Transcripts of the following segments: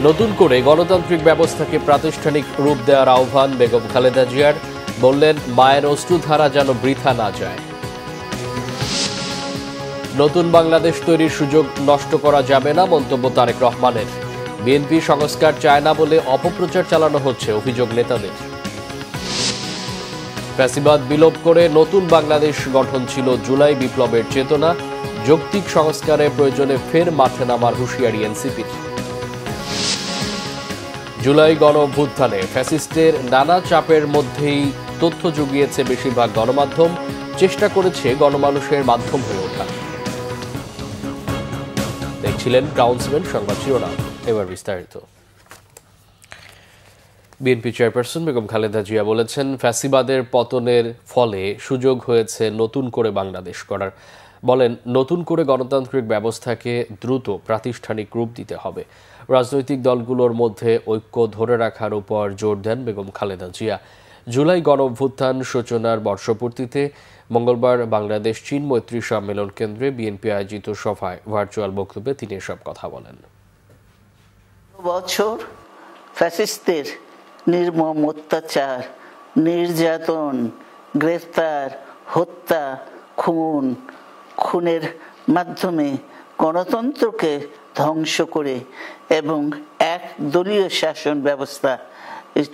নতুন করে গণতান্ত্রিক ব্যবস্থাকে প্রাতিষ্ঠানিক রূপ দেওয়ার আহ্বান বেগম খালেদা জিয়ার। বললেন, মায়ের অশ্রুধারা যেন বৃথা না যায়। নতুন বাংলাদেশ তৈরির সুযোগ নষ্ট করা যাবে না, মন্তব্য তারেক রহমানের। বিএনপি সংস্কার চায় না বলে অপপ্রচার চালানো হচ্ছে, অভিযোগ নেতাদের। ফ্যাসিবাদ বিলোপ করে নতুন বাংলাদেশ গঠন ছিল জুলাই বিপ্লবের চেতনা। যৌক্তিক সংস্কারের প্রয়োজনে ফের মাঠে নামার হুঁশিয়ারি এনসিপির। জুলাই গণ অভ্যুত্থানে ফ্যাসিস্টের নানা চাপের মধ্যেই তথ্য জুগিয়েছে বেশিরভাগ গণমাধ্যম, চেষ্টা করেছে গণমানুষের মাধ্যম হয়ে ওঠা। দেখছিলেন ক্রাউন্সম্যান সংবাদ শিরোনাম, এবার বিস্তারিত। বিএনপি চেয়ারপারসন বেগম খালেদা জিয়া বলেছেন, ফ্যাসিবাদের পতনের ফলে সুযোগ হয়েছে নতুন করে বাংলাদেশ গড়ার। বলেন, নতুন করে গণতান্ত্রিক ব্যবস্থাকে দ্রুত প্রাতিষ্ঠানিক রূপ দিতে হবে। রাজনৈতিক দলগুলোর মধ্যে ঐক্য ধরে রাখার উপর জোর দেন বেগম খালেদা জিয়া। জুলাই গণ অভ্যুত্থান সূচনার বর্ষপূর্তিতে মঙ্গলবার বাংলাদেশ চীন মৈত্রী সম্মেলন কেন্দ্রে বিএনপি আয়োজিত সভায় ভার্চুয়াল বক্তব্যে তিনি এসব কথা বলেন। বছর ফ্যাসিস্টদের নির্মম অত্যাচার, নির্যাতন, গ্রেফতার, হত্যা, খুনের মাধ্যমে গণতন্ত্রকে ধ্বংস করে এবং এক দলীয় শাসন ব্যবস্থা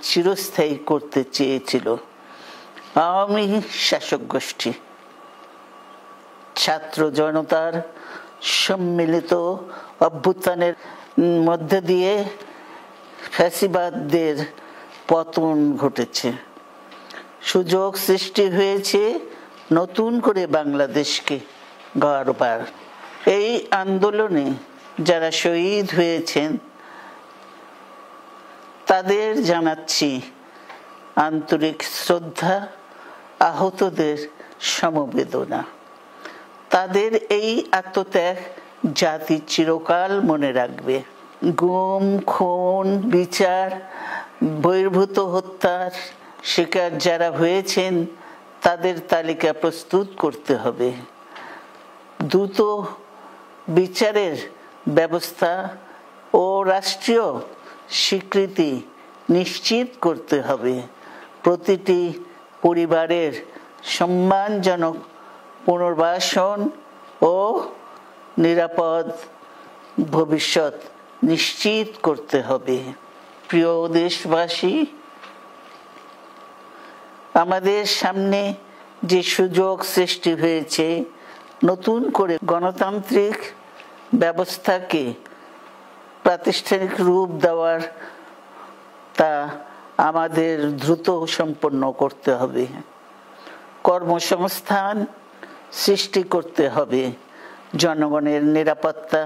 চিরস্থায়ী করতে চেয়েছিল আওয়ামী শাসক গোষ্ঠী। ছাত্র জনতার সম্মিলিত অভ্যুত্থানের মধ্যে দিয়ে ফ্যাসিবাদদের পতন ঘটেছে। সুযোগ সৃষ্টি হয়েছে নতুন করে বাংলাদেশকে গড়বার। এই আন্দোলনে যারা শহীদ হয়েছেন তাদের জানাচ্ছি আন্তরিক শ্রদ্ধা, আহতদের সমবেদনা। তাদের এই আত্মত্যাগ জাতি চিরকাল মনে রাখবে। গুম, খুন, বিচার বহির্ভূত হত্যার শিকার যারা হয়েছেন তাদের তালিকা প্রস্তুত করতে হবে। দ্রুত বিচারের ব্যবস্থা ও রাষ্ট্রীয় স্বীকৃতি নিশ্চিত করতে হবে। প্রতিটি পরিবারের সম্মানজনক পুনর্বাসন ও নিরাপদ ভবিষ্যৎ নিশ্চিত করতে হবে। প্রিয় দেশবাসী, আমাদের সামনে যে সুযোগ সৃষ্টি হয়েছে নতুন করে গণতান্ত্রিক ব্যবস্থাকে প্রাতিষ্ঠানিক রূপ দেওয়ার, তা আমাদের দ্রুত সম্পন্ন করতে হবে। কর্মসংস্থান সৃষ্টি করতে হবে, জনগণের নিরাপত্তা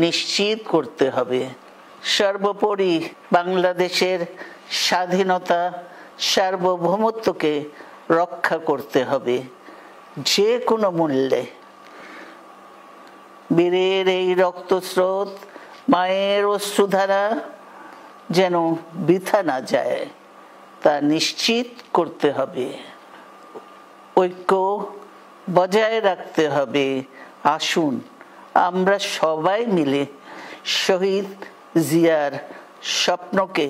নিশ্চিত করতে হবে। সর্বোপরি বাংলাদেশের স্বাধীনতা, সার্বভৌমত্বকে রক্ষা করতে হবে যে কোনো মূল্যে। বীরের এই রক্তস্রোত, মায়ের অশ্রুধারা যেন বৃথা না যায় তা নিশ্চিত করতে হবে। ঐক্য বজায় রাখতে হবে। আসুন আমরা সবাই মিলে শহীদ জিয়ার স্বপ্নকে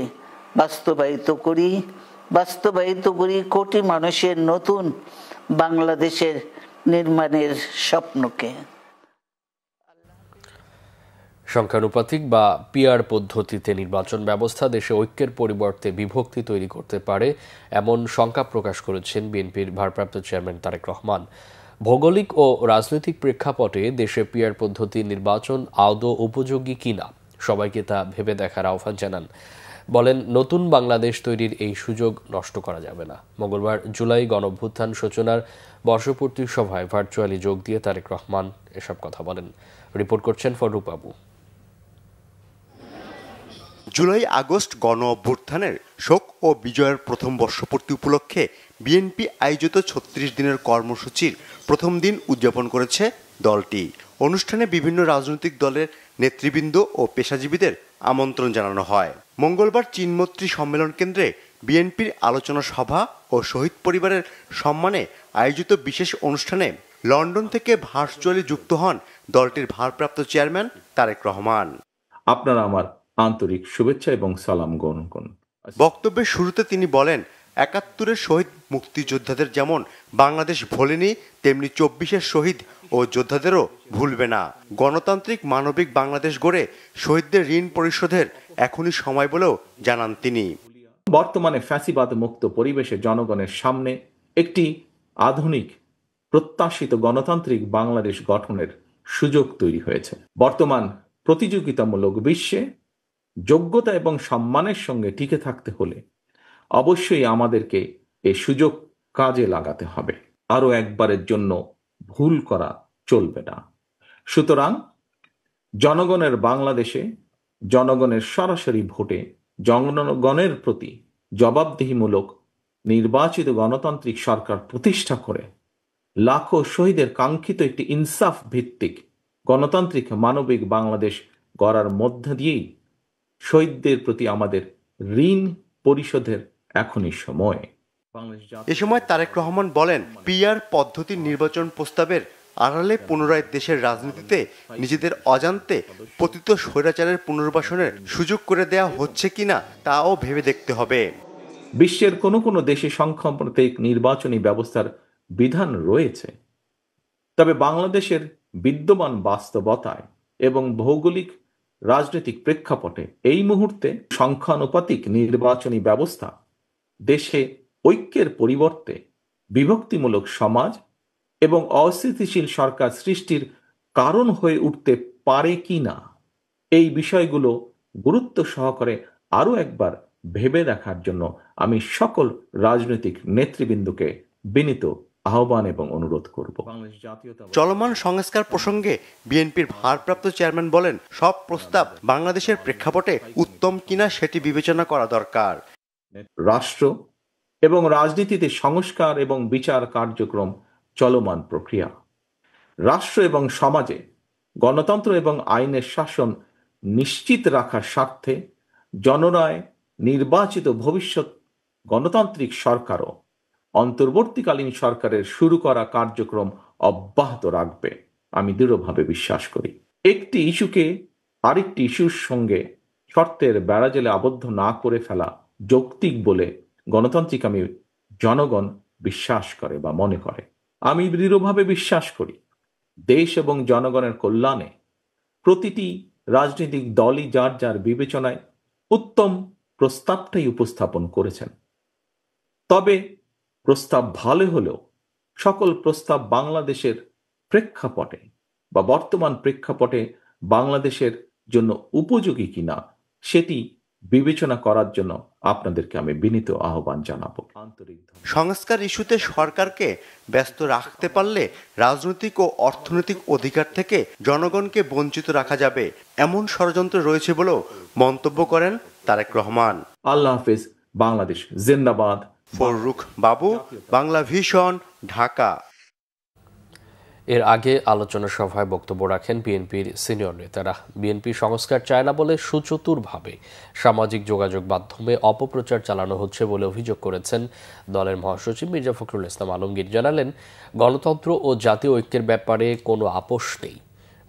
বাস্তবায়িত করি কোটি মানুষের নতুন বাংলাদেশের নির্মাণের স্বপ্নকে। সংখ্যানুপাতিক বা পিআর পদ্ধতিতে নির্বাচন ব্যবস্থা দেশে ঐক্যের পরিবর্তে বিভক্তি তৈরি করতে পারে, এমন শঙ্কা প্রকাশ করেছেন বিএনপির ভারপ্রাপ্ত চেয়ারম্যান তারেক রহমান। ভৌগোলিক ও রাজনৈতিক প্রেক্ষাপটে দেশে পিআর পদ্ধতির নির্বাচন আদৌ উপযোগী কিনা সবাইকে তা ভেবে দেখার আহ্বান জানান। বলেন, নতুন বাংলাদেশ তৈরির এই সুযোগ নষ্ট করা যাবে না। মঙ্গলবার জুলাই গণঅভ্যুত্থান সূচনার বর্ষপূর্তি সভায় ভার্চুয়ালি যোগ দিয়ে তারেক রহমান এসব কথা বলেন। রিপোর্ট করছেন ফররুক বাবু। জুলাই আগস্ট গণ অভ্যুত্থানের শোক ও বিজয়ের প্রথম বর্ষপূর্তি উপলক্ষে বিএনপি আয়োজিত ৩৬ দিনের কর্মসূচির প্রথম দিন উদযাপন করেছে দলটি। অনুষ্ঠানে বিভিন্ন রাজনৈতিক দলের নেতৃবৃন্দ ও পেশাজীবীদের আমন্ত্রণ জানানো হয়। মঙ্গলবার চীনমৈত্রী সম্মেলন কেন্দ্রে বিএনপির আলোচনা সভা ও শহীদ পরিবারের সম্মানে আয়োজিত বিশেষ অনুষ্ঠানে লন্ডন থেকে ভার্চুয়ালি যুক্ত হন দলটির ভারপ্রাপ্ত চেয়ারম্যান তারেক রহমান। আপনারা আমার আন্তরিক শুভেচ্ছা এবং সালাম গ্রহণ করুন। বক্তব্যের শুরুতে তিনি বলেন, ৭১-এর শহীদ মুক্তিযোদ্ধাদের যেমন বাংলাদেশ ভোলেনি, তেমনি ২৪-এর শহীদ ও যোদ্ধাদেরও ভুলবে না। গণতান্ত্রিক মানবিক বাংলাদেশ গড়ে শহীদদের ঋণ পরিশোধের এখনই সময় বলেও জানান তিনি। বর্তমানে ফ্যাসিবাদ মুক্ত পরিবেশে জনগণের সামনে একটি আধুনিক প্রত্যাশিত গণতান্ত্রিক বাংলাদেশ গঠনের সুযোগ তৈরি হয়েছে। বর্তমান প্রতিযোগিতামূলক বিশ্বে যোগ্যতা এবং সম্মানের সঙ্গে টিকে থাকতে হলে অবশ্যই আমাদেরকে এই সুযোগ কাজে লাগাতে হবে। আরো একবারের জন্য ভুল করা চলবে না। সুতরাং জনগণের বাংলাদেশে জনগণের সরাসরি ভোটে জনগণের প্রতি জবাবদিহিমূলক নির্বাচিত গণতান্ত্রিক সরকার প্রতিষ্ঠা করে লাখো শহীদের কাঙ্ক্ষিত একটি ইনসাফ ভিত্তিক গণতান্ত্রিক মানবিক বাংলাদেশ গড়ার মধ্য দিয়েই শহীদদের প্রতি আমাদের ঋণ পরিশোধের এখনই সময়। এ সময় তারেক রহমান বলেন, পিআর পদ্ধতির নির্বাচন প্রস্তাবের আড়ালে পুনরায় দেশের রাজনীতিতে নিজেদের অজান্তে পতিত স্বৈরাচারের পুনর্বাসনের সুযোগ করে দেয়া হচ্ছে কিনা তাও ভেবে দেখতে হবে। বিশ্বের কোনো কোনো দেশে সংখ্যাতান্ত্রিক নির্বাচনী ব্যবস্থার বিধান রয়েছে, তবে বাংলাদেশের বিদ্যমান বাস্তবতায় এবং ভৌগোলিক রাজনৈতিক প্রেক্ষাপটে এই মুহূর্তে সংখ্যানুপাতিক নির্বাচনী ব্যবস্থা দেশে ঐক্যের পরিবর্তে বিভক্তিমূলক সমাজ এবং অস্থিতিশীল সরকার সৃষ্টির কারণ হয়ে উঠতে পারে কি না, এই বিষয়গুলো গুরুত্ব সহকারে আরও একবার ভেবে দেখার জন্য আমি সকল রাজনৈতিক নেতৃবৃন্দকে বিনীত আহ্বান এবং অনুরোধ করব। চলমান সংস্কার প্রসঙ্গে বিএনপির ভারপ্রাপ্ত চেয়ারম্যান বলেন, সব প্রস্তাব বাংলাদেশের প্রেক্ষাপটে উত্তম কিনা সেটি বিবেচনা করা দরকার। রাষ্ট্র এবং রাজনীতিতে সংস্কার এবং বিচার কার্যক্রম চলমান প্রক্রিয়া। রাষ্ট্র এবং সমাজে গণতন্ত্র এবং আইনের শাসন নিশ্চিত রাখার স্বার্থে জনরায় নির্বাচিত ভবিষ্যৎ গণতান্ত্রিক সরকারও অন্তর্বর্তীকালীন সরকারের শুরু করা কার্যক্রম অব্যাহত রাখবে আমি দৃঢ়ভাবে বিশ্বাস করি। একটি ইস্যুকে আরেকটি ইস্যুর সঙ্গে শর্তের বেড়াজালে আবদ্ধ না করে ফেলা যৌক্তিক বলে গণতান্ত্রিক আমি জনগণ বিশ্বাস করে বা মনে করে। আমি দৃঢ়ভাবে বিশ্বাস করি দেশ এবং জনগণের কল্যাণে প্রতিটি রাজনৈতিক দলই যার যার বিবেচনায় উত্তম প্রস্তাবটাই উপস্থাপন করেছেন। তবে প্রস্তাব ভালো হলেও সকল প্রস্তাব বাংলাদেশের প্রেক্ষাপটে বা বর্তমান প্রেক্ষাপটে বাংলাদেশের জন্য উপযোগী কিনা সেটি বিবেচনা করার জন্য আপনাদেরকে আমি বিনীত আহ্বান জানাবো। সংস্কার ইস্যুতে সরকারকে ব্যস্ত রাখতে পারলে রাজনৈতিক ও অর্থনৈতিক অধিকার থেকে জনগণকে বঞ্চিত রাখা যাবে, এমন ষড়যন্ত্র রয়েছে বলেও মন্তব্য করেন তারেক রহমান। আল্লাহ হাফেজ। বাংলাদেশ জিন্দাবাদ। ফররুখ বাবু, বাংলা ভিশন, ঢাকা। এর আগে আলোচনা সভায় বক্তব্য রাখেন বিএনপির সিনিয়র নেতারা। বিএনপি সংস্কার চায় না বলে সুচতুরভাবে সামাজিক যোগাযোগ মাধ্যমে অপপ্রচার চালানো হচ্ছে বলে অভিযোগ করেছেন দলের মহাসচিব মির্জা ফখরুল ইসলাম আলমগীর। জানালেন, গণতন্ত্র ও জাতীয় ঐক্যের ব্যাপারে কোনো আপোষ নেই।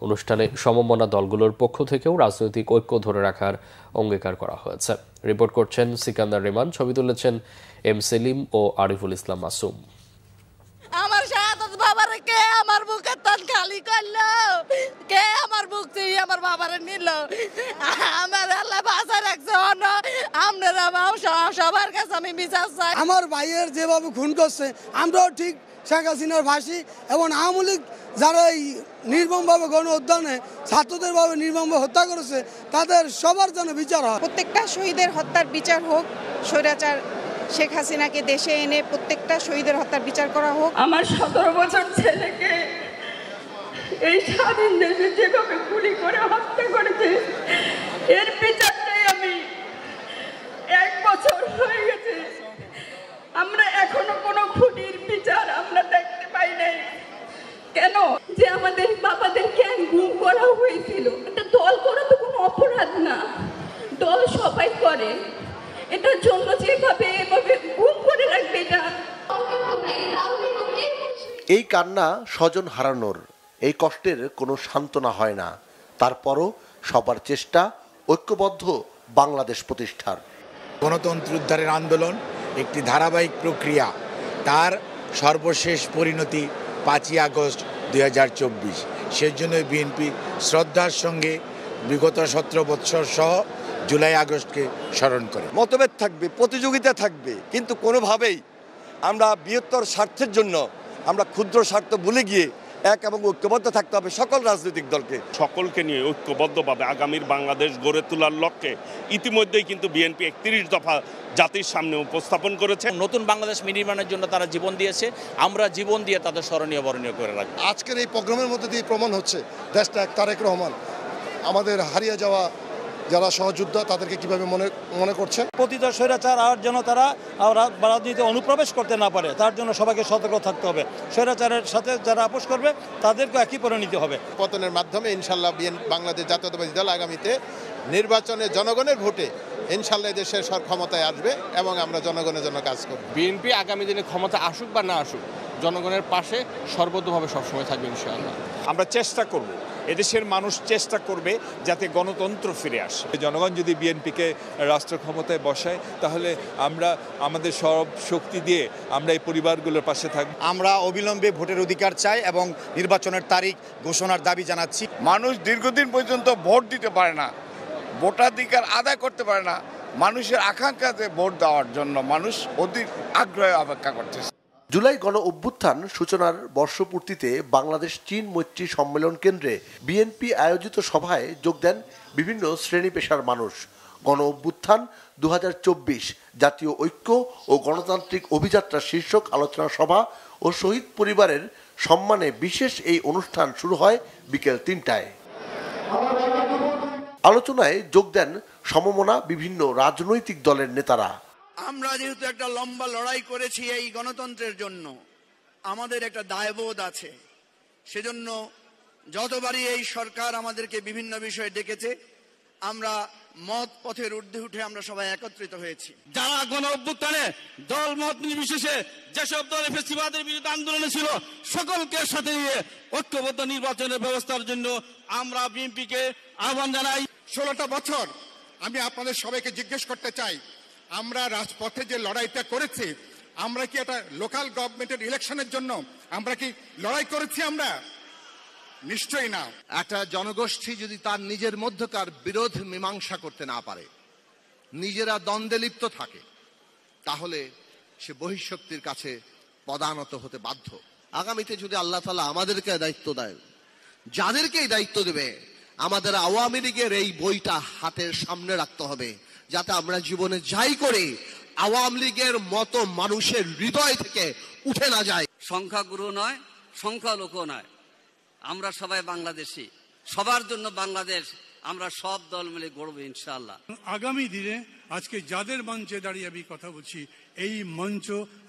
অনুষ্ঠানে সমমনা দলগুলোর পক্ষ থেকেও রাজনৈতিক ঐক্য ধরে রাখার অঙ্গীকার করা হয়েছে। রিপোর্ট করছেন সিকান্দার রেমান, ছবি তুলেছেন এম সেলিম ও আরিফুল ইসলাম মাসুম। আমার শাহাদাত বাবারে কে আমার বুকের তান খালি করলো, কে আমার বুক থেকে আমার বাবারে নিল, আমার আল্লাহ বাঁচা রাখছে। আপনারা সবার কাছে আমি বিচার চাই। আমার ভাইয়ের যেভাবে খুন করছে আমরাও ঠিক শেখ হাসিনার ফাঁসি এবং আওয়ামী লীগ যারা এই নির্মমভাবে গণ উত্থানে ছাত্রদের ভাবে নির্মমভাবে হত্যা করেছে তাদের সবার জন্য বিচার হয়। প্রত্যেকটা শহীদের হত্যার বিচার হোক, স্বৈরাচার শেখ হাসিনাকে দেশে এনে প্রত্যেকটা শহীদের হত্যার বিচার করা হোক। আমার 17 বছর ছেলেকে এই স্বাধীন দেশে যেভাবে গুলি করে হত্যা করেছে, এর বিচারটাই আমি 1 বছর হয়ে গেছে, আমরা এখনো কোনো খুনির বিচার আমরা দেখতে পাই নাই। কেন যে আমাদের বাবাদের কেন গুম করা হয়েছিল? এটা দল করা তো কোনো অপরাধ না, দল সবাই করে। এটার জন্য যেভাবে এভাবে গুম করে রাখবে, এটা এই কান্না স্বজন হারানোর, এই কষ্টের কোনো সান্ত্বনা হয় না। তারপরও সবার চেষ্টা ঐক্যবদ্ধ বাংলাদেশ প্রতিষ্ঠার। গণতন্ত্র উদ্ধারের আন্দোলন একটি ধারাবাহিক প্রক্রিয়া, তার সর্বশেষ পরিণতি 5ই আগস্ট 2024। সেজন্য বিএনপি শ্রদ্ধার সঙ্গে বিগত 17 বৎসর সহ জুলাই আগস্টকে স্মরণ করে। মতভেদ থাকবে, প্রতিযোগিতা থাকবে, কিন্তু কোনোভাবেই আমরা বৃহত্তর স্বার্থের জন্য আমরা ক্ষুদ্র স্বার্থ ভুলে গিয়ে এক এবং ঐক্যবদ্ধ থাকতে হবে সকল রাজনৈতিক দলকে। সকলকে নিয়ে ঐক্যবদ্ধভাবে আগামীর বাংলাদেশ গড়ে তোলার লক্ষ্যে ইতিমধ্যেই কিন্তু বিএনপি 31 দফা জাতির সামনে উপস্থাপন করেছে। নতুন বাংলাদেশ নির্মাণের জন্য তারা জীবন দিয়েছে, আমরা জীবন দিয়ে তাদের স্মরণীয় বরণীয় করে রাখবো। আজকের এই প্রোগ্রামের মধ্যে দিয়ে প্রমাণ হচ্ছে দেশটা এক তারেক রহমান আমাদের হারিয়ে যাওয়া যারা সহযোদ্ধা তাদেরকে কিভাবে মনে করছেন। পতিত স্বৈরাচার আর যেন তারা রাজনীতিতে অনুপ্রবেশ করতে না পারে, তার জন্য সবাইকে সতর্ক থাকতে হবে। স্বৈরাচারের সাথে যারা আপোষ করবে তাদেরকে একই পরিণতি হবে। পতনের মাধ্যমে ইনশাল্লাহ বাংলাদেশ জাতীয়তাবাদী দল আগামীতে নির্বাচনে জনগণের ভোটে ইনশাল্লাহ দেশের ক্ষমতায় আসবে এবং আমরা জনগণের জন্য কাজ করব। বিএনপি আগামী দিনে ক্ষমতা আসুক বা না আসুক, জনগণের পাশে সর্বতোভাবে সবসময় থাকবে ইনশাআল্লাহ। আমরা চেষ্টা করব, এদেশের মানুষ চেষ্টা করবে যাতে গণতন্ত্র ফিরে আসে। জনগণ যদি বিএনপিকে রাষ্ট্র ক্ষমতায় বসায় তাহলে আমরা আমাদের সব শক্তি দিয়ে আমরা এই পরিবারগুলোর পাশে থাকব। আমরা অবিলম্বে ভোটের অধিকার চাই এবং নির্বাচনের তারিখ ঘোষণার দাবি জানাচ্ছি। মানুষ দীর্ঘদিন পর্যন্ত ভোট দিতে পারে না, ভোটাধিকার আদায় করতে পারে না। মানুষের আকাঙ্ক্ষাতে ভোট দেওয়ার জন্য মানুষ অধিক আগ্রহে অপেক্ষা করতেছে। জুলাই গণ অভ্যুত্থান সূচনার বর্ষপূর্তিতে বাংলাদেশ চীন মৈত্রী সম্মেলন কেন্দ্রে বিএনপি আয়োজিত সভায় যোগ দেন বিভিন্ন শ্রেণী পেশার মানুষ। গণ অভ্যুত্থান 2024 জাতীয় ঐক্য ও গণতান্ত্রিক অভিযাত্রা শীর্ষক আলোচনা সভা ও শহীদ পরিবারের সম্মানে বিশেষ এই অনুষ্ঠান শুরু হয় বিকেল 3টায়। আলোচনায় যোগ দেন সমমনা বিভিন্ন রাজনৈতিক দলের নেতারা। আমরা যেহেতু একটা লম্বা লড়াই করেছি এই গণতন্ত্রের জন্য, আমাদের একটা দায়বোধ আছে। সেজন্য যতবারই এই সরকার আমাদেরকে বিভিন্ন বিষয়ে ডেকেছে, আমরা মত পথের ঊর্ধ্বে উঠে আমরা সবাই একত্রিত হয়েছি। যারা গণ অভ্যুত্থানে দল মত নির্বিশেষে যেসব দলের ফেসিবাদের বিরুদ্ধে আন্দোলনে ছিল, সকলকে সাথে নিয়ে ঐক্যবদ্ধ নির্বাচনের ব্যবস্থার জন্য আমরা বিএনপিকে আহ্বান জানাই। 16টা বছর আমি আপনাদের সবাইকে জিজ্ঞেস করতে চাই, আমরা রাজপথে যে লড়াইটা করেছি, আমরা কি একটা লোকাল গভর্নমেন্টের ইলেকশনের জন্য আমরা কি লড়াই করেছি? আমরা নিশ্চয়ই না। একটা জনগোষ্ঠী যদি তার নিজের মধ্যকার বিরোধ মীমাংসা করতে না পারে, নিজেরা দ্বন্দ্বে লিপ্ত থাকে, তাহলে সে বহিঃশক্তির কাছে পদানত হতে বাধ্য। আগামীতে যদি আল্লাহ তাআলা আমাদেরকে দায়িত্ব দেয়, যাদেরকেই দায়িত্ব দেবে, আমাদের আওয়ামী লীগের এই বইটা হাতের সামনে রাখতে হবে, যাতে আমরা জীবনে যাই করি আওয়ামী লীগের মতো মানুষের হৃদয় থেকে উঠে না যায়। সংখ্যাগুরু নয়, সংখ্যালঘু নয়, আমরা সবাই বাংলাদেশি, সবার জন্য বাংলাদেশ আমরা সব দল মিলে গড়ব ইনশাআল্লাহ। আগামী দিনে আজকে যাদের মঞ্চে দাঁড়িয়ে আমি কথা বলছি, এই মঞ্চ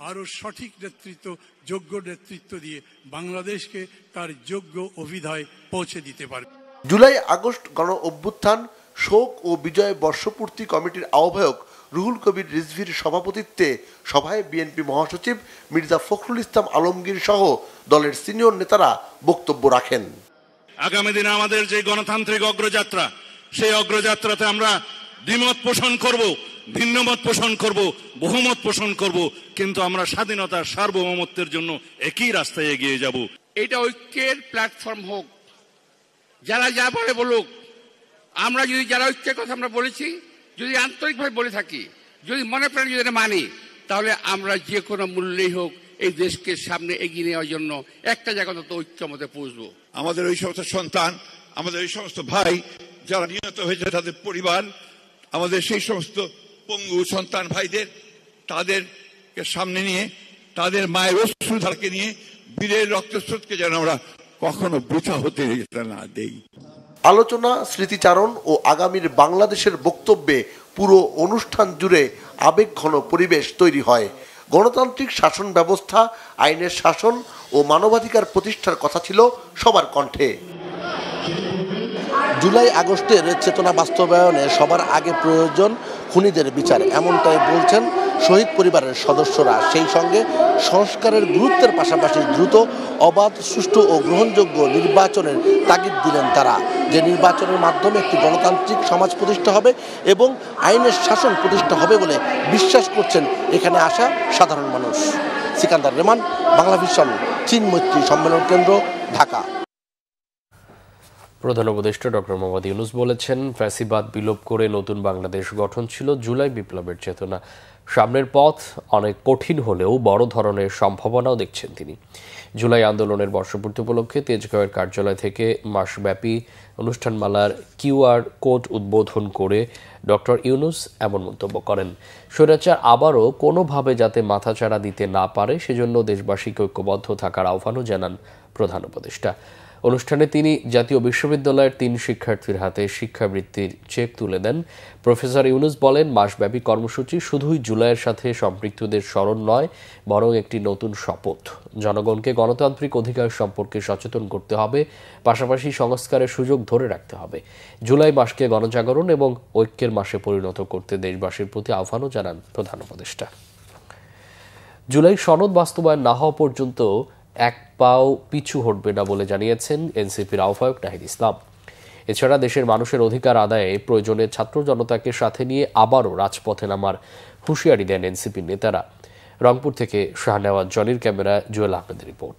আরো সঠিক নেতৃত্ব, যোগ্য নেতৃত্ব দিয়ে বাংলাদেশকে তার যোগ্য অভিধায় পৌঁছে দিতে পারবে। জুলাই আগস্ট গণ অভ্যুত্থান শোক ও বিজয় বর্ষপূর্তি কমিটির আহ্বায়ক রুহুল কবির রিজভির সভাপতিত্বে সভায় বিএনপি মহাসচিব মির্জা ফখরুল ইসলাম আলমগীর সহ দলের সিনিয়র নেতারা বক্তব্য রাখেন। আগামী দিনে আমাদের যে গণতান্ত্রিক অগ্রযাত্রা, সেই অগ্রযাত্রাতে আমরা দ্বিমত পোষণ করব, ভিন্নমত পোষণ করব, বহুমত পোষণ করব, কিন্তু আমরা স্বাধীনতার সার্বভৌমত্বের জন্য একই রাস্তায় এগিয়ে যাব। এটা ঐক্যের প্ল্যাটফর্ম হোক, যারা যা বলে বলুক, আমরা যদি যারা ঐক্যের কথা আমরা বলেছি, যদি আন্তরিকভাবে বলে থাকি, যদি মনে প্রাণে যদি মানি, তাহলে আমরা যে কোনো মূল্যেই হোক এই দেশকে সামনে এগিয়ে নেওয়ার জন্য একটা জায়গা তো ঐক্য মধ্যে পৌঁছবো। আমাদের ওই সমস্ত সন্তান, আমাদের ওই সমস্ত ভাই যারা নিহত হয়েছে, তাদের পরিবার, আমাদের সেই সমস্ত পঙ্গু সন্তান ভাইদের, তাদেরকে সামনে নিয়ে, তাদের মায়ের অশ্রুধারকে নিয়ে বীরের রক্তস্রোতকে যেন আমরা কখনো বৃথা হতে না দেই। আলোচনা, স্মৃতিচারণ ও আগামীর বাংলাদেশের বক্তব্যে পুরো অনুষ্ঠান জুড়ে আবেগঘন পরিবেশ তৈরি হয়। গণতান্ত্রিক শাসন ব্যবস্থা, আইনের শাসন ও মানবাধিকার প্রতিষ্ঠার কথা ছিল সবার কণ্ঠে। জুলাই আগস্টের চেতনা বাস্তবায়নে সবার আগে প্রয়োজন খুনিদের বিচার, এমনটাই বলছেন শহীদ পরিবারের সদস্যরা। সেই সঙ্গে সংস্কারের গুরুত্বের পাশাপাশি দ্রুত, অবাধ, সুষ্ঠু ও গ্রহণযোগ্য নির্বাচনের তাগিদ দিলেন তারা। যে নির্বাচনের মাধ্যমে একটি গণতান্ত্রিক সমাজ প্রতিষ্ঠা হবে এবং আইনের শাসন প্রতিষ্ঠা হবে বলে বিশ্বাস করছেন এখানে আসা সাধারণ মানুষ। সিকান্দার রেমান, বাংলা ভিশন, চীন মৈত্রী সম্মেলন কেন্দ্র, ঢাকা। প্রধান উপদেষ্টা ডক্টর মোহাম্মদ ইউনূস বলেছেন, ফ্যাসিবাদ বিলোপ করে নতুন বাংলাদেশ গঠন ছিল জুলাই বিপ্লবের চেতনা। সামনের পথ অনেক কঠিন হলেও বড় ধরনের সম্ভাবনাও দেখছেন তিনি। জুলাই আন্দোলনের বর্ষপূর্তি উপলক্ষে তেজগাঁওয়ের কার্যালয় থেকে মাসব্যাপী অনুষ্ঠানমালার QR কোড উদ্বোধন করে ডক্টর ইউনূস এমন মন্তব্য করেন। স্বৈরাচার আবারও কোনোভাবে যাতে মাথাচাড়া দিতে না পারে সেজন্য দেশবাসীকে ঐক্যবদ্ধ থাকার আহ্বানও জানান প্রধান উপদেষ্টা। অনুষ্ঠানে তিনি জাতীয় বিশ্ববিদ্যালয়ের 3 শিক্ষার্থীর হাতে শিক্ষাবৃত্তির চেক তুলে দেন। প্রফেসর ইউনূস বলেন, মাসব্যাপী কর্মসূচি শুধুই জুলাইয়ের সাথে সম্পৃক্তদের স্মরণ নয়, বরং একটি নতুন শপথ। জনগণকে গণতান্ত্রিক অধিকার সম্পর্কে সচেতন করতে হবে, পাশাপাশি সংস্কারের সুযোগ ধরে রাখতে হবে। জুলাই মাসকে গণজাগরণ এবং ঐক্যের মাসে পরিণত করতে দেশবাসীর প্রতি আহ্বানও জানান প্রধান উপদেষ্টা। জুলাই সনদ বাস্তবায়ন না হওয়া পর্যন্ত এক পাও পিছু হটবে না বলে জানিয়েছেন এনসিপির আহ্বায়ক নাহিদ ইসলাম। এছাড়া দেশের মানুষের অধিকার আদায়ে প্রয়োজনে ছাত্র জনতাকে সাথে নিয়ে আবারও রাজপথে নামার হুঁশিয়ারি দেন এনসিপির নেতারা। রংপুর থেকে শাহনেওয়াজ জনির ক্যামেরায় জুয়েল আহমেদের রিপোর্ট।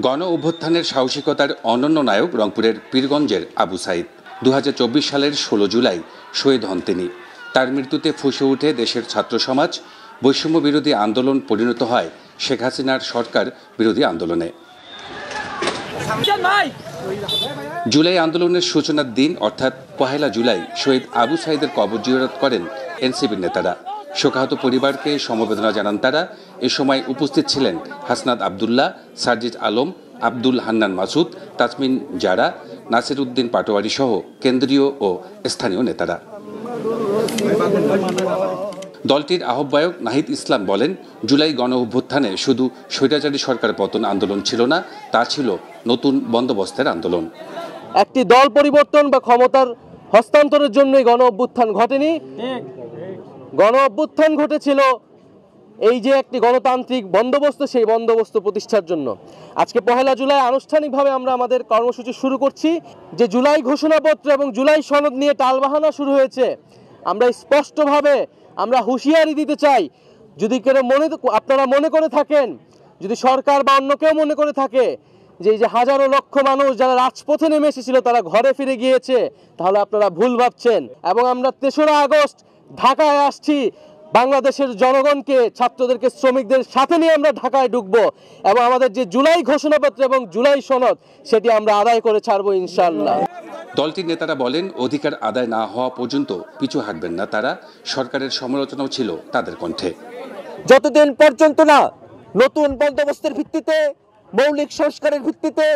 গণ অভ্যুত্থানের সাহসিকতার অনন্য নায়ক রংপুরের পীরগঞ্জের আবু সাইদ। 2024 সালের 16 জুলাই শহীদ হন তিনি। তার মৃত্যুতে ফুঁসে ওঠে দেশের ছাত্র সমাজ। বৈষম্য বিরোধী আন্দোলন পরিণত হয় শেখ হাসিনার সরকার বিরোধী আন্দোলনে। জুলাই আন্দোলনের সূচনার দিন অর্থাৎ 1 জুলাই শহীদ আবু সাইদের কবর জিয়ারত করেন এনসিপির নেতারা। শোকাহত পরিবারকে সমবেদনা জানান তারা। এ সময় উপস্থিত ছিলেন হাসনাত আবদুল্লাহ, সার্জিস আলম, আব্দুল হান্নান মাসুদ, তাসমিন জারা, নাসির উদ্দিন পাটোয়ারি সহ কেন্দ্রীয় ও স্থানীয় নেতারা। দলটির আহ্বায়ক নাহিদ ইসলাম বলেন, জুলাই গণ অভ্যুত্থানে শুধু স্বৈরাচারী সরকার পতন আন্দোলন ছিল না, তা ছিল নতুন বন্দোবস্তের আন্দোলন। একটি দল পরিবর্তন বা ক্ষমতার হস্তান্তরের জন্যই গণ অভ্যুত্থান ঘটেনি। গণ অভ্যুত্থান ঘটেছিল এই যে একটি গণতান্ত্রিক বন্দোবস্ত, সেই বন্দোবস্ত প্রতিষ্ঠার জন্য। আজকে 1 জুলাই আনুষ্ঠানিকভাবে আমরা আমাদের কর্মসূচি শুরু করছি। যে জুলাই ঘোষণাপত্র এবং জুলাই সনদ নিয়ে টালবাহানা শুরু হয়েছে, আমরা স্পষ্টভাবে আমরা হুঁশিয়ারি দিতে চাই, যদি কেউ আপনারা মনে করে থাকেন, যদি সরকার বা অন্য কেউ মনে করে থাকে যে এই যে হাজারো লক্ষ মানুষ যারা রাজপথে নেমে এসেছিল তারা ঘরে ফিরে গিয়েছে, তাহলে আপনারা ভুল ভাবছেন। এবং আমরা 3রা আগস্ট ঢাকায় আসছি, বাংলাদেশের জনগণকে, ছাত্রদেরকে, শ্রমিকদের সাথে নিয়ে আমরা ঢাকায় ঢুকবো এবং আমাদের যে জুলাই ঘোষণাপত্র এবং জুলাই সনদ সেটি আমরা আদায় করে ছাড়বো ইনশাআল্লাহ। দলটির নেতারা বলেন, অধিকার আদায় না হওয়া পর্যন্ত পিছু হাঁটবেন না তারা। সরকারের সমালোচনাও ছিল তাদের কণ্ঠে। যতদিন পর্যন্ত না নতুন বন্দোবস্তের ভিত্তিতে, মৌলিক সংস্কারের ভিত্তিতে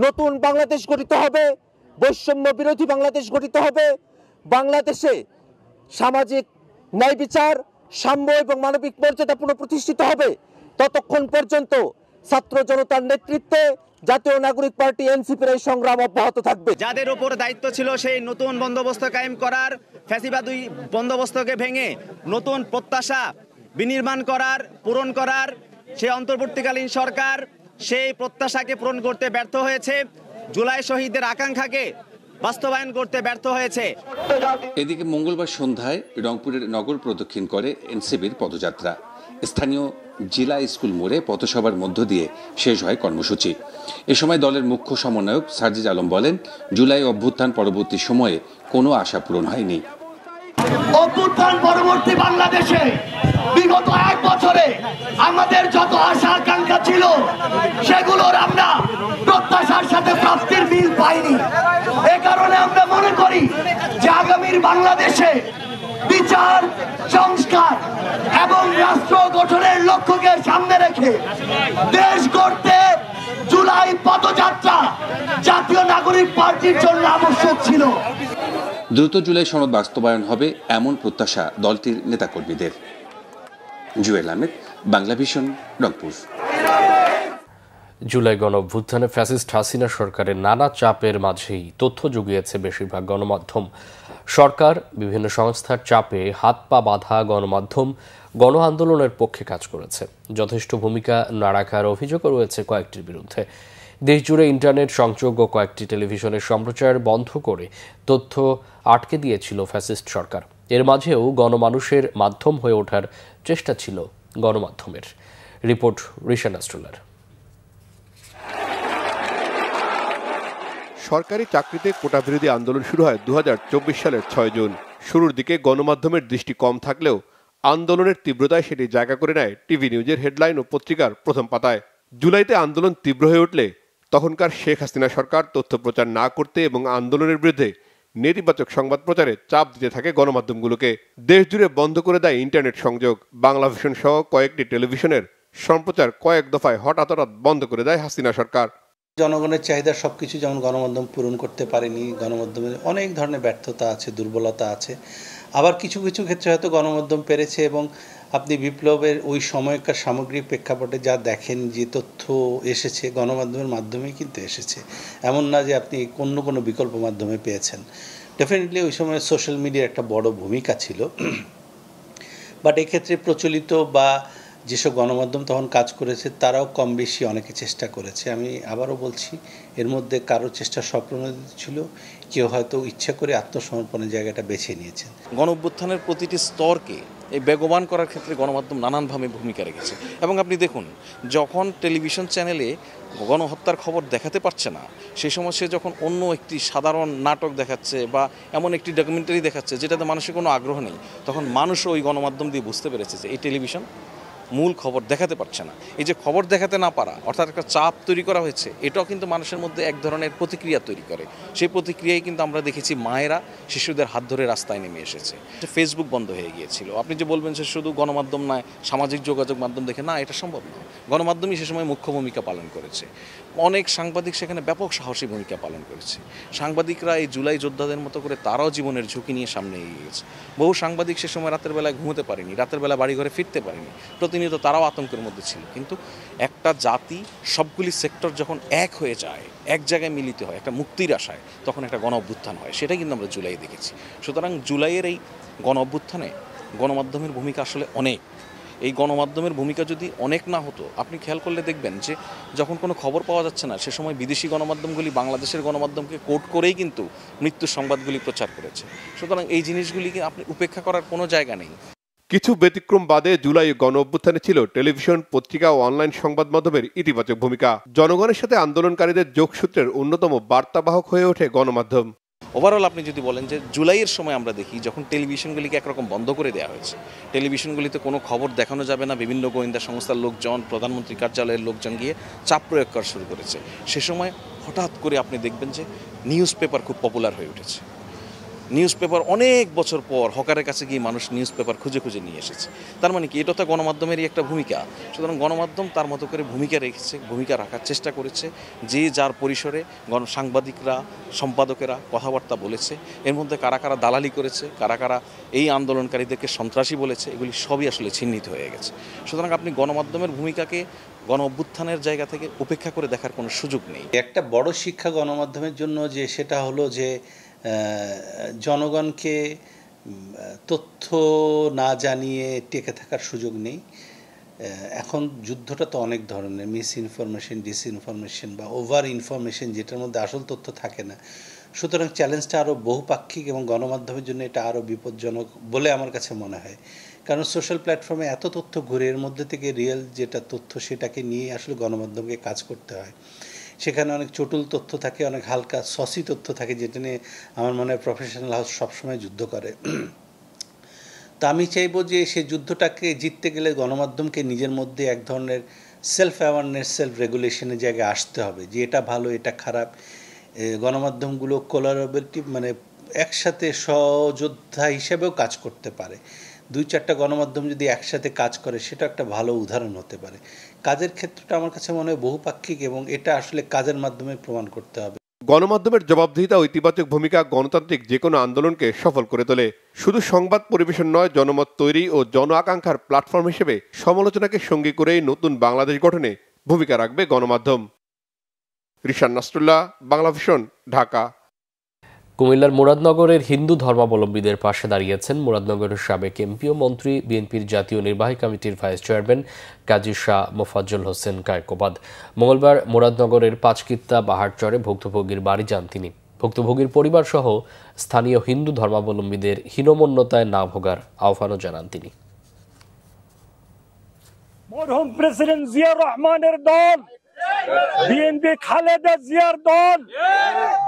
নতুন বাংলাদেশ গঠিত হবে, বৈষম্য বিরোধী বাংলাদেশ গঠিত হবে, বাংলাদেশে সামাজিক ন্যায় বিচার, সাম্য এবং মানবিক মর্যাদা পুনঃপ্রতিষ্ঠিত হবে, ততক্ষণ পর্যন্ত ছাত্র জনতার নেতৃত্বে জাতীয় নাগরিক পার্টি এনসিপির এই সংগ্রাম অব্যাহত থাকবে। যাদের উপর দায়িত্ব ছিল সেই নতুন বন্দোবস্ত কায়েম করার, ফ্যাসিবাদী বন্দোবস্তকে ভেঙে নতুন প্রত্যাশা বিনির্মাণ করার, পূরণ করার, সেই অন্তর্বর্তীকালীন সরকার সেই প্রত্যাশাকে পূরণ করতে ব্যর্থ হয়েছে। জুলাই শহীদদের আকাঙ্ক্ষাকে বাস্তবায়ন করতে ব্যর্থ হয়েছে। এদিকে মঙ্গলবার সন্ধ্যায় রংপুরের নগর প্রদক্ষিণ করে এনসিপির পদযাত্রা। স্থানীয় জেলা স্কুল মোড়ে পথসভার মধ্য দিয়ে শেষ হয় কর্মসূচি। এ সময় দলের মুখ্য সমন্বয়ক সার্জিস আলম বলেন, জুলাই অভ্যুত্থান পরবর্তী সময়ে কোনো আশা পূরণ হয়নি। অভ্যুত্থান পরবর্তী বাংলাদেশে বিগত 1 বছরে আমাদের যত আশা আকাঙ্ক্ষা ছিল সেগুলোর আমরা প্রত্যাশার সাথে প্রাপ্তির মিল পাইনি। এ কারণে আমরা মনে করি যে আগামীর বাংলাদেশে বিচার, সংস্কার এবং রাষ্ট্র গঠনের লক্ষ্যকে সামনে রেখে দেশ গড়তে জুলাই পদযাত্রা জাতীয় নাগরিক পার্টির জন্য আবশ্যক ছিল। দ্রুত জুলাই সনদ বাস্তবায়ন হবে এমন প্রত্যাশা দলটির নেতাকর্মীদের। জুয়েল আহমেদ, বাংলা ভিশন, রংপুর। জুলাই গণঅভ্যুত্থানে ফ্যাসিস্ট হাসিনা সরকারের নানা চাপের মাঝেই তথ্য জুগিয়েছে বেশিরভাগ গণমাধ্যম। সরকার বিভিন্ন সংস্থার চাপে হাত পা বাঁধা গণমাধ্যম গণ আন্দোলনের পক্ষে কাজ করেছে। যথেষ্ট ভূমিকা না রাখার অভিযোগও রয়েছে কয়েকটির বিরুদ্ধে। দেশজুড়ে ইন্টারনেট সংযোগ ও কয়েকটি টেলিভিশনের সম্প্রচার বন্ধ করে তথ্য আটকে দিয়েছিল ফ্যাসিস্ট সরকার। এর মাঝেও গণমানুষের মাধ্যম হয়ে ওঠার চেষ্টা ছিল গণমাধ্যমের। রিপোর্ট রিশান আস্ট্রোলার। সরকারি চাকরিতে কোটা বিরোধী আন্দোলন শুরু হয় 2024 সালের 6 জুন। শুরুর দিকে গণমাধ্যমের দৃষ্টি কম থাকলেও আন্দোলনের তীব্রতায় সেটি জায়গা করে নেয় টিভি নিউজের হেডলাইন ও পত্রিকার প্রথম পাতায়। জুলাইতে আন্দোলন তীব্র হয়ে উঠলে তখনকার শেখ হাসিনা সরকার তথ্য প্রচার না করতে এবং আন্দোলনের বিরুদ্ধে নেতিবাচক সংবাদ প্রচারে চাপ দিতে থাকে গণমাধ্যমগুলোকে। দেশ জুড়ে বন্ধ করে দেয় ইন্টারনেট সংযোগ। বাংলাভিশন সহ কয়েকটি টেলিভিশনের সম্প্রচার কয়েক দফায় হঠাৎ বন্ধ করে দেয় হাসিনা সরকার। জনগণের চাহিদা সবকিছু যেমন গণমাধ্যম পূরণ করতে পারেনি, গণমাধ্যমের অনেক ধরনের ব্যর্থতা আছে, দুর্বলতা আছে। আবার কিছু কিছু ক্ষেত্রে হয়তো গণমাধ্যম পেরেছে এবং আপনি বিপ্লবের ওই সময়কার সামগ্রিক প্রেক্ষাপটে যা দেখেন যে তথ্য এসেছে গণমাধ্যমের মাধ্যমেই কিন্তু এসেছে, এমন না যে আপনি অন্য কোনো বিকল্প মাধ্যমে পেয়েছেন। ডেফিনেটলি ওই সময় সোশ্যাল মিডিয়ার একটা বড় ভূমিকা ছিল, বাট এক্ষেত্রে প্রচলিত বা যেসব গণমাধ্যম তখন কাজ করেছে তারাও কম বেশি অনেকে চেষ্টা করেছে। আমি আবারও বলছি, এর মধ্যে কারোর চেষ্টা স্বপ্রণোদিত ছিল, কেউ হয়তো ইচ্ছা করে আত্মসমর্পণের জায়গাটা বেছে নিয়েছেন। গণঅভ্যুত্থানের প্রতিটি স্তরকে এই বেগবান করার ক্ষেত্রে গণমাধ্যম নানানভাবে ভূমিকা রেখেছে। এবং আপনি দেখুন, যখন টেলিভিশন চ্যানেলে গণহত্যার খবর দেখাতে পারছে না, সেই সময় সে যখন অন্য একটি সাধারণ নাটক দেখাচ্ছে বা এমন একটি ডকুমেন্টারি দেখাচ্ছে যেটাতে মানুষের কোনো আগ্রহ নেই, তখন মানুষও ওই গণমাধ্যম দিয়ে বুঝতে পেরেছে যে এই টেলিভিশন মূল খবর দেখাতে পারছে না। এই যে খবর দেখাতে না পারা, অর্থাৎ একটা চাপ তৈরি করা হয়েছে, এটাও কিন্তু মানুষের মধ্যে এক ধরনের প্রতিক্রিয়া তৈরি করে। সেই প্রতিক্রিয়ায় কিন্তু আমরা দেখেছি মায়েরা শিশুদের হাত ধরে রাস্তায় নেমে এসেছে। ফেসবুক বন্ধ হয়ে গিয়েছিল। আপনি যে বলবেন যে শুধু গণমাধ্যম নয়, সামাজিক যোগাযোগ মাধ্যম দেখে, না, এটা সম্ভব নয়। গণমাধ্যমই সে সময় মুখ্য ভূমিকা পালন করেছে। অনেক সাংবাদিক সেখানে ব্যাপক সাহসী ভূমিকা পালন করেছে। সাংবাদিকরা এই জুলাই যোদ্ধাদের মতো করে তারাও জীবনের ঝুঁকি নিয়ে সামনে এগিয়ে গেছে। বহু সাংবাদিক সে সময় রাতের বেলায় ঘুমোতে পারেনি, রাতের বেলা বাড়ি ঘরে ফিরতে পারেনি, প্রতিনিয়ত তারাও আতঙ্কের মধ্যে ছিল। কিন্তু একটা জাতি সবগুলি সেক্টর যখন এক হয়ে যায়, এক জায়গায় মিলিত হয় একটা মুক্তির আশায়, তখন একটা গণ অভ্যুত্থান হয়। সেটাই কিন্তু আমরা জুলাই দেখেছি। সুতরাং জুলাইয়ের এই গণ অভ্যুত্থানে গণমাধ্যমের ভূমিকা আসলে অনেক। এই গণমাধ্যমের ভূমিকা যদি অনেক না হতো, আপনি খেয়াল করলে দেখবেন যে যখন কোনো খবর পাওয়া যাচ্ছে না, সে সময় বিদেশি গণমাধ্যমগুলি বাংলাদেশের গণমাধ্যমকে কোট করেই কিন্তু মৃত্যুর সংবাদগুলি প্রচার করেছে। সুতরাং এই জিনিসগুলিকে আপনি উপেক্ষা করার কোনো জায়গা নেই। কিছু ব্যতিক্রম বাদে জুলাই গণ অভ্যুত্থানে ছিল টেলিভিশন, পত্রিকা ও অনলাইন সংবাদ মাধ্যমের ইতিবাচক ভূমিকা। জনগণের সাথে আন্দোলনকারীদের যোগসূত্রের অন্যতম বার্তাবাহক হয়ে ওঠে গণমাধ্যম। ওভারঅল আপনি যদি বলেন যে জুলাইয়ের সময় আমরা দেখি যখন টেলিভিশনগুলিকে একরকম বন্ধ করে দেওয়া হয়েছে, টেলিভিশনগুলিতে কোনো খবর দেখানো যাবে না, বিভিন্ন গোয়েন্দা সংস্থার লোকজন, প্রধানমন্ত্রী কার্যালয়ের লোকজন গিয়ে চাপ প্রয়োগ করা শুরু করেছে। সে সময় হঠাৎ করে আপনি দেখবেন যে নিউজ পেপার খুব পপুলার হয়ে উঠেছে। নিউজ পেপার অনেক বছর পর হকারের কাছে গিয়ে মানুষ নিউজ পেপার খুঁজে খুঁজে নিয়ে এসেছে। তার মানে কি, এটা তো গণমাধ্যমেরই একটা ভূমিকা। সুতরাং গণমাধ্যম তার মতো করে ভূমিকা রেখেছে, ভূমিকা রাখার চেষ্টা করেছে। যে যার পরিসরে সাংবাদিকরা, সম্পাদকেরা কথাবার্তা বলেছে। এর মধ্যে কারা কারা দালালি করেছে, কারা কারা এই আন্দোলনকারীদেরকে সন্ত্রাসী বলেছে, এগুলি সবই আসলে চিহ্নিত হয়ে গেছে। সুতরাং আপনি গণমাধ্যমের ভূমিকাকে গণ অভ্যুত্থানের জায়গা থেকে উপেক্ষা করে দেখার কোনো সুযোগ নেই। একটা বড় শিক্ষা গণমাধ্যমের জন্য যে সেটা হলো যে জনগণকে তথ্য না জানিয়ে টিকে থাকার সুযোগ নেই। এখন যুদ্ধটা তো অনেক ধরনের, মিস ইনফরমেশন, ডিসইনফরমেশন বা ওভার ইনফরমেশন, যেটার মধ্যে আসল তথ্য থাকে না। সুতরাং চ্যালেঞ্জটা আরও বহুপাক্ষিক এবং গণমাধ্যমের জন্য এটা আরও বিপজ্জনক বলে আমার কাছে মনে হয়। কারণ সোশ্যাল প্ল্যাটফর্মে এত তথ্য ঘুরে, এর মধ্যে থেকে রিয়েল যেটা তথ্য সেটাকে নিয়ে আসলে গণমাধ্যমকে কাজ করতে হয়। সেখানে অনেক চটুল তথ্য থাকে, অনেক হালকা সসি তথ্য থাকে, যেটা নিয়ে আমার মনে হয় প্রফেশনাল হাউস সবসময় যুদ্ধ করে। তা আমি চাইবো যে সেই যুদ্ধটাকে জিততে গেলে গণমাধ্যমকে নিজের মধ্যে এক ধরনের সেলফ অ্যাওয়ারনেস, সেলফ রেগুলেশনের জায়গায় আসতে হবে, যে এটা ভালো, এটা খারাপ। গণমাধ্যমগুলো কোলাবোরেটিভ, মানে একসাথে সহযোদ্ধা হিসেবেও কাজ করতে পারে। 2-4টা গণমাধ্যম যদি একসাথে কাজ করে, সেটা একটা ভালো উদাহরণ হতে পারে। কাজের ক্ষেত্রটা আমার কাছে মনে হয় বহুপাক্ষিক এবং এটা আসলে কাজের মাধ্যমে প্রমাণ করতে হবে। গণমাধ্যমের জবাবদিহিতা ও ইতিবাচক ভূমিকা গণতান্ত্রিক যে কোনো আন্দোলনকে সফল করে তোলে। শুধু সংবাদ পরিবেশন নয়, জনমত তৈরি ও জন আকাঙ্ক্ষার প্ল্যাটফর্ম হিসেবে সমালোচনাকে সঙ্গী করেই নতুন বাংলাদেশ গঠনে ভূমিকা রাখবে গণমাধ্যম। রিশান নাসরুল্লাহ, বাংলা ভিশন, ঢাকা। কুমিল্লার মুরাদনগরের হিন্দু ধর্মাবলম্বীদের পাশে দাঁড়িয়েছেন মুরাদনগরের সাবেক এমপি ও মন্ত্রী, বিএনপির জাতীয় নির্বাহী কমিটির ভাইস চেয়ারম্যান কাজী শাহ মোফাজ্জল হোসেন কায়কোবাদ। মঙ্গলবার মুরাদনগরের পাঁচকিত্তা পাহাড়চরে ভুক্তভোগীর বাড়ি যান তিনি। ভুক্তভোগীর পরিবার সহ স্থানীয় হিন্দু ধর্মাবলম্বীদের হীনমন্যতায় না ভোগার আহ্বানও জানান তিনি। মরহুম প্রেসিডেন্ট জিয়া রহমানের দল, বিএনপি খালেদা জিয়ার দল,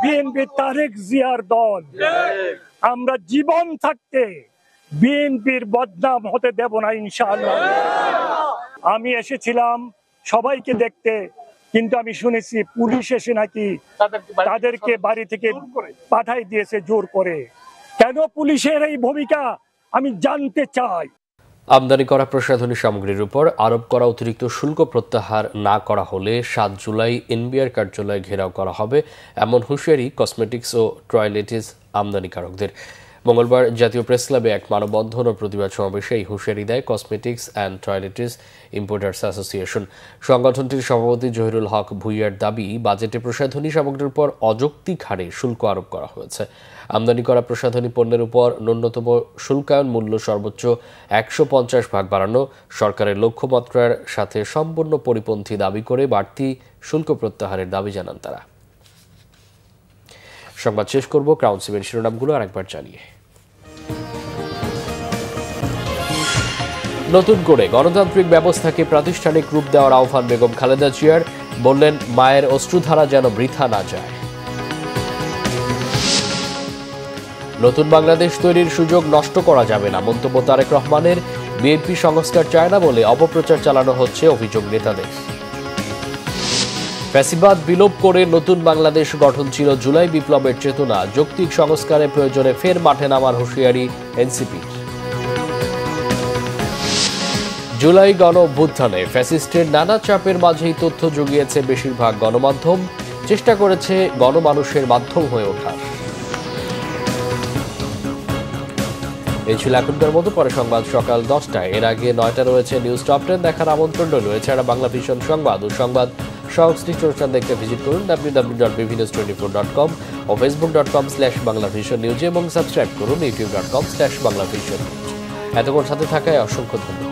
বিএনপি তারেক জিয়ার দল, আমরা জীবন থাকতে বিএনপির বদনাম হতে দেব না ইনশাআল্লাহ। আমি এসেছিলাম সবাইকে দেখতে, কিন্তু আমি শুনেছি পুলিশ এসে নাকি তাদেরকে বাড়ি থেকে পাঠাই দিয়েছে জোর করে। কেন পুলিশের এই ভূমিকা আমি জানতে চাই। আমদানি করা প্রসাধনী সামগ্রীর উপর আরোপ করা অতিরিক্ত শুল্ক প্রত্যাহার না করা হলে 7 জুলাই এনবিআর কার্যালয় ঘেরাও করা হবে, এমন হুঁশিয়ারি কসমেটিক্স ও টয়লেটিস আমদানিকারকদের। মঙ্গলবার জাতীয় প্রেস ক্লাবে এক মানববন্ধন ও প্রতিবাদ সমাবেশে এই হুঁশিয়ারি দেয় cosmetics and toiletries importers association. সংগঠনটির সভাপতি জহিরুল হক ভুইয়ার দাবি, বাজেটে প্রসাধনী সামগ্রীর উপর অযৌক্তিক হারে শুল্ক আরোপ করা হয়েছে। আমদানি করা প্রসাধনী পণ্যের উপর ন্যূনতম শুল্কায়ন মূল্য সর্বোচ্চ 150 ভাগ বাড়ানো সরকারের লক্ষ্যমাত্রার সাথে সম্পূর্ণ পরিপন্থী দাবি করে বাড়তি শুল্ক প্রত্যাহারের দাবি জানান তারা। সংবাদ শেষ করব ক্রাউন সিমেন্ট শিরোনামগুলো আরেকবার জানিয়ে। নতুন করে গণতান্ত্রিক ব্যবস্থাকে প্রাতিষ্ঠানিক রূপ দেওয়ার আহ্বান বেগম খালেদা জিয়ার, বললেন মায়ের অশ্রুধারা যেন বৃথা না যায়। নতুন বাংলাদেশ তৈরির সুযোগ নষ্ট করা যাবে না, মন্তব্য তারেক রহমানের। বিএনপি সংস্কার চায় না বলে অপপ্রচার চালানো হচ্ছে, অভিযোগ নেতাদের। ফ্যাসিবাদ বিলোপ করে নতুন বাংলাদেশ গঠন ছিল জুলাই বিপ্লবের চেতনা, যৌক্তিক সংস্কারের প্রয়োজনে ফের মাঠে নামার হুঁশিয়ারি এনসিপি। জুলাই গণ অভ্যুত্থানে ফ্যাসিস্টের নানা চাপের মাঝেই তথ্য জুগিয়েছে বেশিরভাগ গণমাধ্যম, চেষ্টা করেছে গণমানুষের মাধ্যম হয়ে ওঠার। এই ছিল এখনকার মতো, পরে সংবাদ সকাল 10টায়। এর আগে 9টা রয়েছে নিউজ টপ 10 দেখার আমন্ত্রণ রইল। এছাড়া বাংলা ভিশন সংবাদ ও সংবাদ সংশ্লিষ্ট অনুষ্ঠান দেখতে ভিজিট করুন www.bvnews24.com ও facebook.com/banglavisionnews এবং সাবস্ক্রাইব করুন youtube.com/banglavisionnews। এতক্ষণ সাথে থাকায় অসংখ্য ধন্যবাদ।